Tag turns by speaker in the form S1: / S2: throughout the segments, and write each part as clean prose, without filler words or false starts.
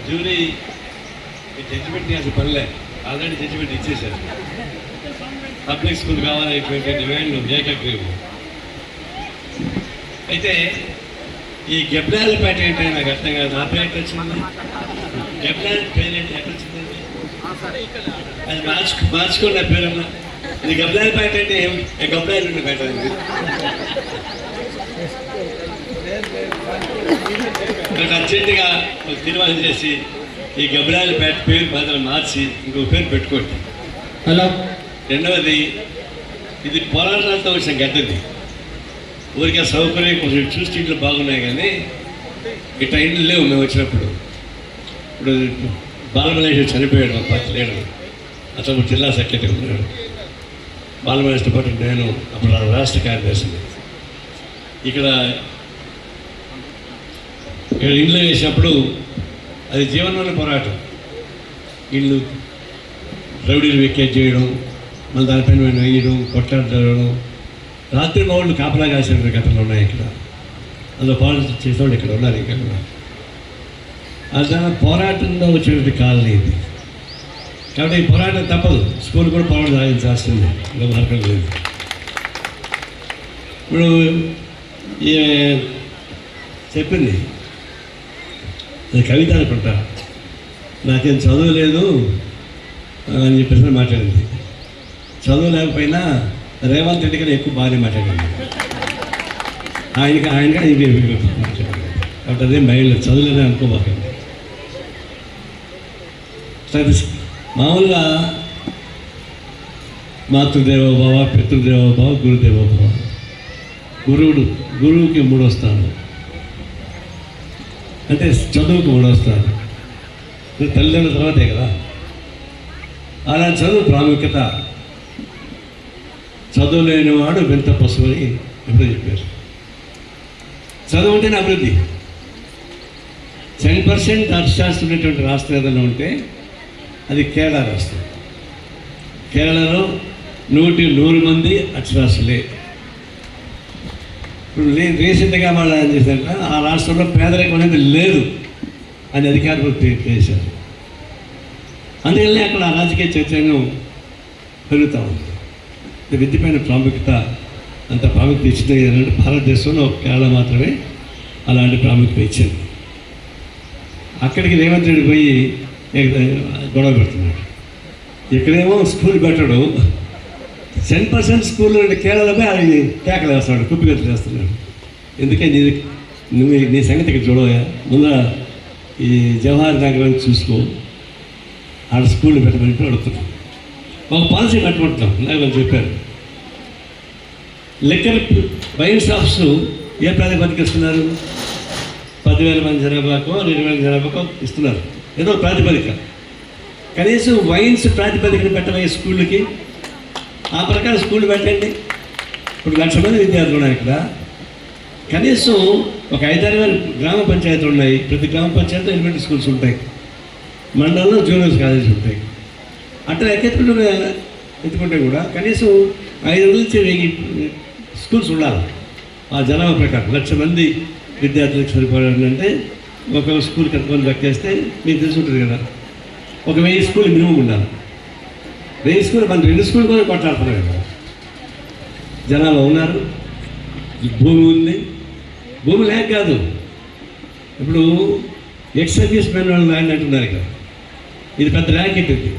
S1: Jury judgement చేయాల్సిన పనిలే, already judgement ఇచ్చేశారు. పబ్లిక్ స్కూల్ కావాలనేటువంటి డిమాండ్లు ఏకగ్రీవం. అయితే ఈ గెబ్లాలపేట ఏంటంటే నాకు అర్థం కాదు. నా పేరు వచ్చింది గెబ్లాల పేరు ఏంటి, ఎక్కడ వచ్చిందండి? అది మార్చుకోండి నా పేరన్నా. ఇది గెబ్లాలపేట అంటే గెబ్లాల నుండి పేట. అర్జెంటుగా తీర్మానం చేసి ఈ గెబ్లాలపేట పేరు బదులు మార్చి ఇంకో పేరు పెట్టుకోండి.
S2: హలో.
S1: రెండవది, ఇది పోరాటాలతో వచ్చిన గడ్డది. ఊరికే సౌకర్యం కొంచెం చూసి ఇంట్లో బాగున్నాయి, కానీ ఇట్లా ఇంట్లో లేవు మేము వచ్చినప్పుడు. ఇప్పుడు బాలమల్లేశ్వర చనిపోయాడు, మా పార్టీ లీడర్, అతను జిల్లా సెక్రటరీ ఉన్నాడు. బాలమల్లేశ్వర పాటు నేను అప్పుడు రాష్ట్ర కార్యదర్శిని. ఇక్కడ ఇండ్లు వేసినప్పుడు అది జీవనంలో పోరాటం. ఇల్లు రౌడీలు వెకేట్ చేయడం, మళ్ళీ దానిపైన వేయడం, కొట్లాడడం, రాత్రి వాళ్ళు కాపలా కాసిన గతంలో ఉన్నాయి. ఇక్కడ అందులో పోరాటం చేసేవాళ్ళు ఇక్కడ ఉన్నారు. ఇంకా అది పోరాటంలో వచ్చినటువంటి కాలనీ ఇది. కాబట్టి ఈ పోరాటం తప్పదు. స్కూల్ కూడా పోరాటం సాధించాల్సిందే, ఇంకా మార్గం లేదు. ఇప్పుడు చెప్పింది అది కవిత అనుకుంటా, నాకేం చదువు లేదు అని చెప్పేసి మాట్లాడింది. చదువు లేకపోయినా రేవంత్ రెడ్డి కన్నా ఎక్కువ బాగానే మాట్లాడింది. ఆయనగా ఇది మాట్లాడారు. కాబట్టి అదేం బయలు చదువులేదని అనుకోబాకండి. మామూలుగా మాతృదేవోభవ, పితృదేవోభవ, గురుదేవోభవ. గురువుకి 3వ స్థానం, అంటే చదువుకు 3వ స్థానం. తల్లిదండ్రుల తర్వాతే కదా. అలా చదువు ప్రాముఖ్యత. చదువు లేనివాడు వింత పశువు అని ఎప్పుడో చెప్పారు. చదువు ఉంటేనే అభివృద్ధి. 10% అక్షరాస్యత ఉన్నటువంటి రాష్ట్రం ఏదైనా ఉంటే అది కేరళ రాష్ట్రం. కేరళలో 100 మంది అక్షరాస్యులే. ఇప్పుడు రీసెంట్గా వాళ్ళు ఏం చేశారంటే ఆ రాష్ట్రంలో పేదరికం అనేది లేదు అని అధికారులు చేశారు. అందువల్లే అక్కడ రాజకీయ చైతన్యం పెరుగుతూ ఉంది. విద్యపైన ప్రాముఖ్యత అంత ప్రాముఖ్యత ఇచ్చింది ఏంటంటే భారతదేశంలో కేరళ మాత్రమే అలాంటి ప్రాముఖ్యత ఇచ్చింది. అక్కడికి రేవంత్ రెడ్డి పోయి గొడవ పెడుతున్నాడు. ఇక్కడేమో స్కూల్ పెట్టడు, 10% స్కూల్లో కేరళపై అది కేకలు వేస్తున్నాడు, కుప్పిగతులు వేస్తున్నాడు. ఎందుకే నీ సంగతి ఇక్కడ చూడవా, ముందర ఈ జవహర్ నగరం చూసుకో, ఆడ స్కూల్ పెట్టమని అడుగుతున్నాం. ఒక పాలసీ కట్టుకుంటున్నాం. నాకు చెప్పారు, లిక్కర్ వైన్ షాప్స్ ఏ ప్రాతిపదిక ఇస్తున్నారు? 10,000 మంది జనాభాకో 20,000 జనాభాకో ఇస్తున్నారు, ఏదో ప్రాతిపదిక. కనీసం వైన్స్ ప్రాతిపదికన పెట్టబోయే స్కూళ్ళకి ఆ ప్రకారం స్కూల్ పెట్టండి. ఇప్పుడు 1,00,000 మంది విద్యార్థులు ఉన్నాయి ఇక్కడ. కనీసం ఒక 5-6 గ్రామ పంచాయతీలు ఉన్నాయి. ప్రతి గ్రామ పంచాయతీలో ఎలిమెంటరీ స్కూల్స్ ఉంటాయి, మండలంలో జూనియర్ కాలేజీలు ఉంటాయి. అట్లా ఎత్తుకుంటే కూడా కనీసం 5 నుంచి 1000 స్కూల్స్ ఉండాలి. ఆ జనాభా ప్రకారం 1,00,000 మంది విద్యార్థులకు సరిపడాలంటే ఒక స్కూల్కి ఎంతమంది లెక్కేస్తే మీకు తెలిసి ఉంటుంది కదా, ఒక 1000 స్కూల్ మినిమం ఉండాలి. 1000 స్కూల్ మన 2 స్కూల్ కూడా కొట్లాడుతున్నారు కదా. జనాభా ఉన్నారు, భూమి ఉంది. భూమి లేక కాదు, ఇప్పుడు ఎక్స్ సర్వీస్ మెన్ వాళ్ళు ల్యాండ్ అంటున్నారు ఇక్కడ. ఇది పెద్ద ర్యాకెట్. ఇది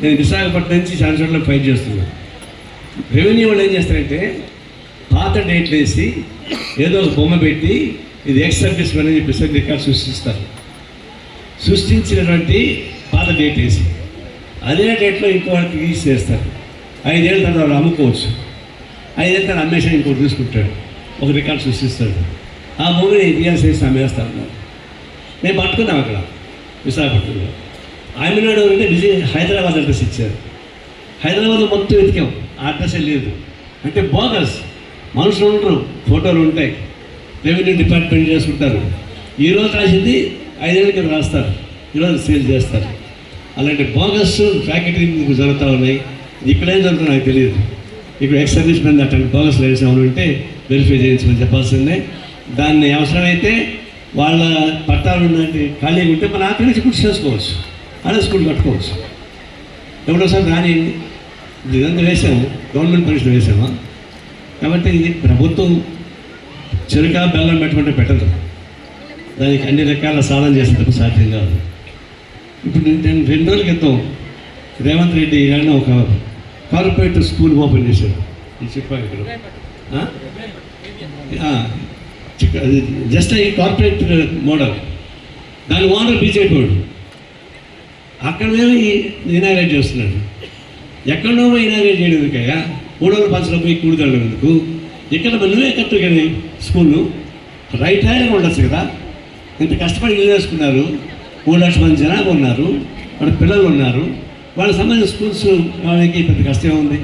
S1: నేను విశాఖపట్నం నుంచి చాలా చోట్ల ఫైట్ చేస్తున్నాను. రెవెన్యూ వాళ్ళు ఏం చేస్తారంటే పాత డేట్లు వేసి ఏదో ఒక బొమ్మ పెట్టి ఇది ఎక్స్ సర్వీస్ మెన్ అని చెప్పేసి రికార్డు సృష్టిస్తారు. సృష్టించినటువంటి పాత డేట్ వేసి అదే డేట్లో ఇంకో వాళ్ళకి రిలీజ్ చేస్తారు. 5 ఏళ్ళ తర్వాత వాళ్ళు అమ్ముకోవచ్చు. 5 ఏళ్ళ తర్వాత అమ్మేషన్ ఇంకోటి తీసుకుంటాడు, ఒక రికార్డు సృష్టిస్తాడు. ఆ భూమిని రియల్ చేసి అమ్మేస్తాను. మేము పట్టుకున్నాం అక్కడ విశాఖపట్నంలో. ఆయననాడు అంటే హైదరాబాద్ అడ్రస్ ఇచ్చారు. హైదరాబాద్లో మొత్తం వెతికాం, ఆ అడ్రస్సే లేదు. అంటే బోగస్. మనుషులు ఉండరు, ఫోటోలు ఉంటాయి, రెవెన్యూ డిపార్ట్మెంట్ చేసుకుంటారు. ఈరోజు రాసింది 5 ఏళ్ళ కింద రాస్తారు, ఈరోజు సేల్ చేస్తారు. అలాంటి బోగస్ ప్యాకెటింగ్ జరుగుతూ ఉన్నాయి. ఇక్కడేం జరుగుతుందో నాకు తెలియదు. ఇప్పుడు ఎక్స్ సర్వీస్ మెన్ అట్లాంటి బోగస్ వేసామని ఉంటే వెరిఫై చేయించమని చెప్పాల్సిందే. దాన్ని అవసరమైతే వాళ్ళ పట్టాలు ఉన్నట్టు ఖాళీగా ఉంటే మనం అక్కడి నుంచి కూడా చేసుకోవచ్చు, అదే స్కూల్ కట్టుకోవచ్చు. ఎవరోసారి రాని ఇదంతా వేసాము, గవర్నమెంట్ పరీక్షలు వేసాము. కాబట్టి ఇది ప్రభుత్వం చెరుక బెల్లం పెట్టుకుంటే పెట్టదు, దానికి అన్ని రకాల సాధన చేసేందుకు సాధ్యం కాదు. ఇప్పుడు నేను 2 రోజుల క్రితం రేవంత్ రెడ్డి గారిని ఒక కార్పొరేట్ స్కూల్ ఓపెన్ చేశారు ఈ చిక్కపాకలో. జస్ట్ ఈ కార్పొరేట్ మోడల్, దాని ఓనర్ బీజేపీ వాడు. అక్కడ మేము ఇనాగ్రేట్ చేస్తున్నాడు. ఎక్కడో ఇనాగ్రేట్ చేయడం ఎందుకయ్యా, 300 బస్సులో పోయి కూడతాడు ఎందుకు? ఇక్కడ నువ్వే కట్టు కదా స్కూళ్ళు, రైట్ హ్యాండ్గా ఉండొచ్చు కదా. ఇంత కష్టపడి ఇల్లు వేసుకున్నారు, 3 లక్షల మంది జనాభా ఉన్నారు, వాళ్ళ పిల్లలు ఉన్నారు, వాళ్ళకి సంబంధించిన స్కూల్స్ వాళ్ళకి పెద్ద కష్టం ఉంది.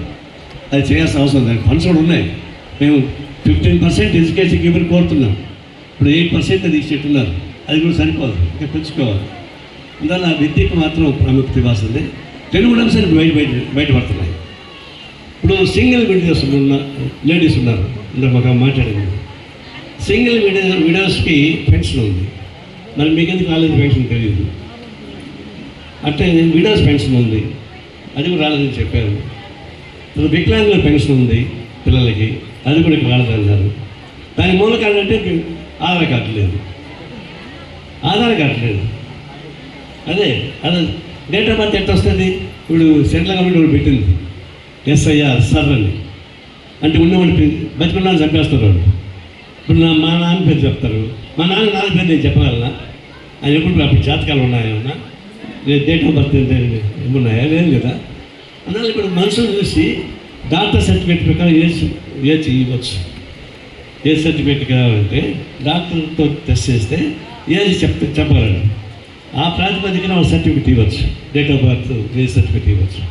S1: అది చేయాల్సిన అవసరం ఉంది. ఫండ్స్ కూడా ఉన్నాయి. మేము 15% ఎడ్యుకేషన్కి ఇవ్వని కోరుతున్నాం. ఇప్పుడు 8% అది ఇచ్చేట్టున్నారు. అది కూడా సరిపోదు, ఇంకా పెంచుకోవాలి. అందువల్ల విద్యకు మాత్రం ప్రాముఖ్యత ఇవ్వాల్సిందే. 2 కూడా అంశాలు బయటపడుతున్నాయి. ఇప్పుడు సింగిల్ లేడీస్ ఉన్నారు, ఇందాక ఒక మాట్లాడింది. సింగిల్ విడోస్కి పెన్షన్ ఉంది, మరి మీకెందుకు రాలేదు పెన్షన్ తెలియదు. అంటే విడోస్ పెన్షన్ ఉంది, అది కూడా రాలేదని చెప్పారు. ఇప్పుడు వికలాంగుల పెన్షన్ ఉంది పిల్లలకి, అది కూడా ఇక్కడ రాలేదన్నారు. దాని మూల కారణం అంటే ఆధార్ కార్డు లేదు. అదే డేట్ ఆఫ్ బర్త్ ఎట్లా వస్తుంది? ఇప్పుడు సెంట్రల్ గవర్నమెంట్ కూడా పెట్టింది SIR సర్ అని, అంటే ఉన్నవాడిని బతికున్నాను చంపేస్తారు వాళ్ళు. ఇప్పుడు మా నాన్న పేరు చెప్తారు, మా నాన్న పేరు నేను చెప్పగలనా? ఆయన ఎప్పుడు అప్పుడు జాతకాలు ఉన్నాయన్నా, డేట్ ఆఫ్ బర్త్ ఏమున్నాయా? లేదు కదా. అందువల్ల ఇప్పుడు మనుషులు చూసి డాక్టర్ సర్టిఫికేట్ ప్రకారం ఏజ్ ఇవ్వచ్చు. ఏజ్ సర్టిఫికేట్ కావాలంటే డాక్టర్తో టెస్ట్ చేస్తే ఏజ్ చెప్పగలడు. ఆ ప్రాతిపదికన వాళ్ళు సర్టిఫికేట్ ఇవ్వచ్చు, date of birth age certificate ఇవ్వచ్చు.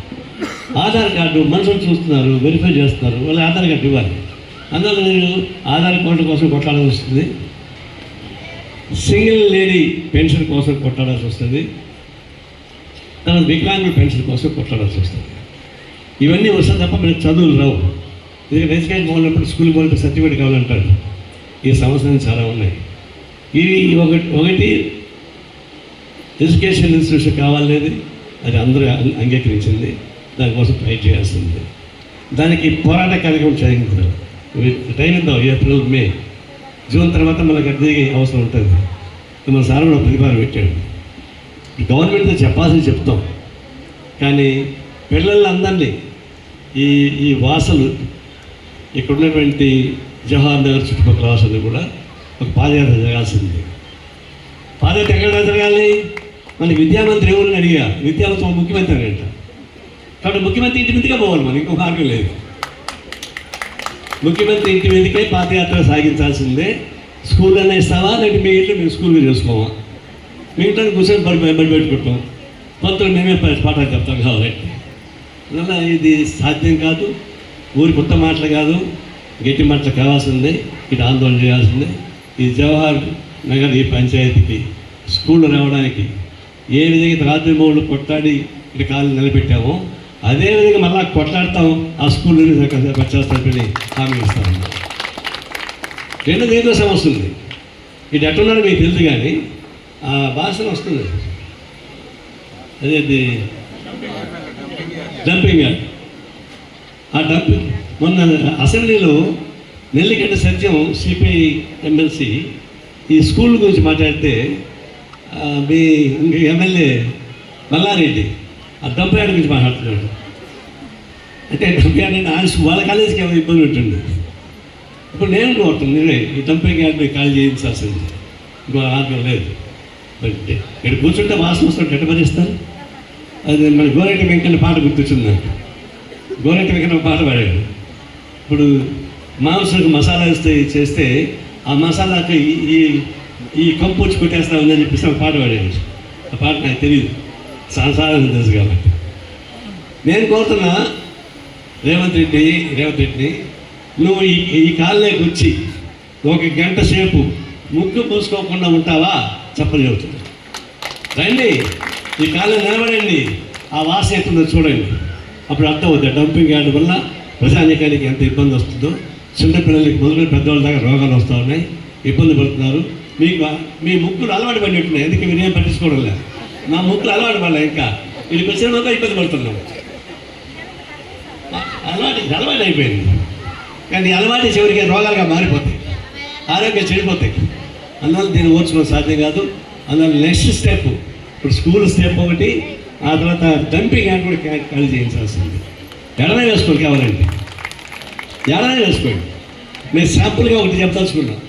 S1: ఆధార్ కార్డు మనుషులు చూస్తున్నారు, వెరిఫై చేస్తున్నారు, వాళ్ళు ఆధార్ కార్డు ఇవ్వాలి. అందువల్ల నేను ఆధార్ కార్డు కోసం కొట్లాడాల్సి వస్తుంది, సింగిల్ లేడీ పెన్షన్ కోసం కొట్లాడాల్సి వస్తుంది, తర్వాత వికలాంగుల పెన్షన్ కోసం కొట్లాడాల్సి వస్తుంది. ఇవన్నీ వస్తాయి తప్ప మనకు చదువులు రావు. ఎందుకంటే ఎడ్యుకేషన్ పోయినప్పుడు స్కూల్ పోయినప్పుడు సర్టిఫికేట్ కావాలంటారు. ఈ సమస్యలు చాలా ఉన్నాయి. ఇవి ఒకటి ఎడ్యుకేషన్ ఇన్స్టిట్యూషన్ కావాలనేది అది అందరూ అంగీకరించింది. దానికోసం ఫైట్ చేయాల్సింది. దానికి పోరాట కార్యక్రమం చేయాలి. టైం ఉందాం, ఏప్రిల్ మే జూన్ తర్వాత మనకు అద్దె అవసరం ఉంటుంది. మన సార్ కూడా ప్రతిపాదన పెట్టాడు. గవర్నమెంట్తో చెప్పాల్సింది చెప్తాం, కానీ పిల్లలందరినీ ఈ వాసలు ఇక్కడ ఉన్నటువంటి జవహర్ నగర్ చుట్టుపక్కల వాసలు కూడా ఒక పాదయాత్ర జరగాల్సింది. పాదయాత్ర ఎక్కడ జరగాలి? మనకి విద్యామంత్రి ఎవరిని అడిగా, విద్యామంత్రి ముఖ్యమంత్రి అంట. కాబట్టి ముఖ్యమంత్రి ఇంటి మీదకే పోవాలి, మనకి ఇంకో మార్గం లేదు. ముఖ్యమంత్రి ఇంటి మీదకే పాదయాత్ర సాగించాల్సిందే. స్కూల్ అన్నా ఇస్తావా, లేకపోతే మీ ఇంట్లో మేము స్కూల్గా చేసుకోవా? మీ ఇంట్లో కూర్చొని బడి పెట్టుకుంటాం, కొంత మేమే పాఠాలు చెప్తాం కావాలంటే. అందువల్ల ఇది సాధ్యం కాదు. ఊరి కొత్త మాటలు కాదు, గట్టి మాటలు కావాల్సిందే. ఇటు ఆందోళన చేయాల్సిందే. ఈ జవహర్ నగర్ ఈ పంచాయతీకి స్కూళ్ళు రావడానికి ఏ విధంగా రాత్రి మూడు కొట్లాడి ఇటు కాళ్ళు నిలబెట్టామో అదేవిధంగా మళ్ళీ కొట్లాడతాం, ఆ స్కూల్ని వచ్చేస్తామని హామీ ఇస్తాము. ఏదో సమస్య ఉంది. ఇటు ఎట్టున్నారో మీకు తెలుసు, కానీ ఆ భాషను వస్తుంది. అదేది డంపింగ్ యార్డ్. ఆ డంపింగ్ మొన్న అసెంబ్లీలో నెల్లిగడ్డ సత్యం సిపిఐ ఎమ్మెల్సీ ఈ స్కూల్ గురించి మాట్లాడితే మీ ఎమ్మెల్యే మల్లారెడ్డి ఆ డంప్ యార్డ్ గురించి మాట్లాడుతున్నాడు. అంటే డంప్ యార్డ్ అంటే వాళ్ళ కాలేజీకి ఏమైనా ఇబ్బంది ఉంటుంది. ఇప్పుడు నేను కోరుతున్నాను, నేనే ఈ డంపింగ్ యార్డ్ని ఖాళీ చేయించాల్సింది, ఇంకో ఆర్గం లేదు. ఇక్కడ కూర్చుంటే వాసన వస్తుంటే ఎట్ట భరిస్తారు? అది మన గోరెంటి వెంకన్న పాట గుర్తొచ్చింది నాకు. గోరెంటి వెంకన్న పాట పాడాడు. ఇప్పుడు మాంసానికి మసాలా చేస్తే ఆ మసాలాకి ఈ కంపు వచ్చి కొట్టేస్తా ఉందని చెప్పేసి ఒక పాట పాడాడు. ఆ పాట నాకు తెలియదు, సంసారం తెలుసు కాబట్టి. నేను కోరుతున్నా రేవంత్ రెడ్డిని, నువ్వు ఈ కాళ్ళకి వచ్చి 1 గంట సేపు ముగ్గు పూసుకోకుండా ఉంటావా? చెప్పలు చెబుతుంది. రండి, ఈ కాళ్ళు నిలబడండి, ఆ వాసన ఎట్టుందో చూడండి. అప్పుడు అర్థమవుతుంది డంపింగ్ యార్డ్ వల్ల ప్రజానీకానికి ఎంత ఇబ్బంది వస్తుందో. చిన్నపిల్లలకి మొదలు పెద్దవాళ్ళ దాకా రోగాలు వస్తూ ఉన్నాయి, ఇబ్బంది పడుతున్నారు. మీకు మీ ముక్కులు అలవాటు పడినట్టున్నాయి, ఎందుకు మీరేం పట్టించుకోవడం లేదు. నా ముక్కులు అలవాటు పడలే, ఇంకా వీడికి వచ్చిన వరకు ఇబ్బంది పడుతున్నాం. అలవాటు అయిపోయింది. కానీ అలవాటు చివరికి రోగాలుగా మారిపోతాయి, ఆరోగ్యం చెడిపోతాయి. అందువల్ల దీన్ని ఓర్చుకోవడం సాధ్యం కాదు. అందువల్ల నెక్స్ట్ స్టెప్ ఇప్పుడు స్కూల్ స్టెప్ ఒకటి, ఆ తర్వాత డంపింగ్ యాడ్ కూడా ఖాళీ చేయించాల్సింది. ఎడనే వేసుకోండి, కావాలండి ఎడనే వేసుకోండి. నేను శాంపుల్గా ఒకటి చెప్పదలుచుకున్నాను.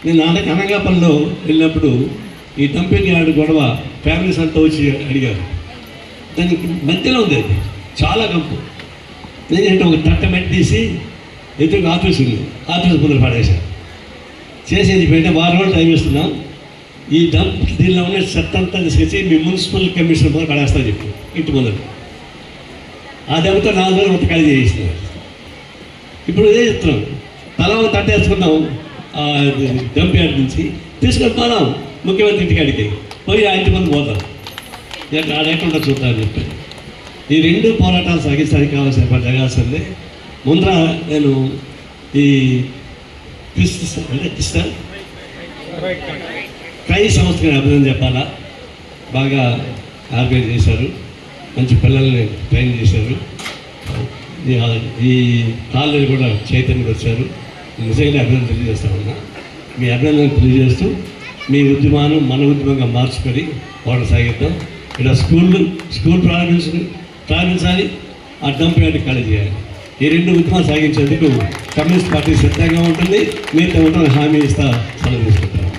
S1: నేను అనగాపల్లిలో వెళ్ళినప్పుడు ఈ డంపింగ్ యార్డ్ గొడవ ఫ్యామిలీస్ అంతా వచ్చి అడిగారు. దానికి మధ్యలో ఉంది, అది చాలా కంపు. నేనంటే ఒక తట్టమెట్టి తీసి ఎదురుగా ఆఫీస్ ఉంది, ఆఫీస్ ముందర పడేశాను. చేసేది పెట్టి వారం రోజులు టైం ఇస్తున్నాం, ఈ దీనిలో ఉన్న చెత్త అంతా తీసుకొచ్చి మీ మున్సిపల్ కమిషనర్ ముందర పడేస్తా చెప్పి ఇంటి ముందర. ఆ దెబ్బతో 4 రోజులు మొత్తం ఖాళీ చేయిస్తున్నారు. ఇప్పుడు ఇదే చెప్తున్నాం, తల తట్టేసుకున్నాం డంప్ యార్డ్ నుంచి, తీసుకొని పోదాం ముఖ్యమంత్రి ఇంటికాడికి పోయి ఆ ఇంటి ముందు పోతాం, ఆడేకుండా చూద్దామని చెప్పి. ఈ 2 పోరాటాలు సాగించడానికి కావాల్సిన జరగాల్సిందే. ముందర నేను ఈ ట్రై సంస్థకి అభివృద్ధి చెప్పాలా, బాగా ఆర్గనైజ్ చేశారు, మంచి పిల్లల్ని ట్రైన్ చేశారు. ఈ కాలేజీ కూడా చైతన్యం వచ్చారు. నిజంగా అభివృద్ధి తెలియజేస్తామన్నా. మీ అభినందనలు తెలియజేస్తూ మీ ఉద్యమాన్ని మన ఉద్యమంగా మార్చుకొని వాడు సాగిద్దాం. ఇక్కడ స్కూల్ ప్రారంభించాలి, ఆ డంప్ యార్డ్ ఖాళీ చేయాలి. ఈ 2 ఉద్యమాలు సాగించేందుకు కమ్యూనిస్ట్ పార్టీ సిద్ధంగా ఉంటుంది. మీతో ఉంటుంది హామీ ఇస్తా సెలవు తీసుకుంటాం.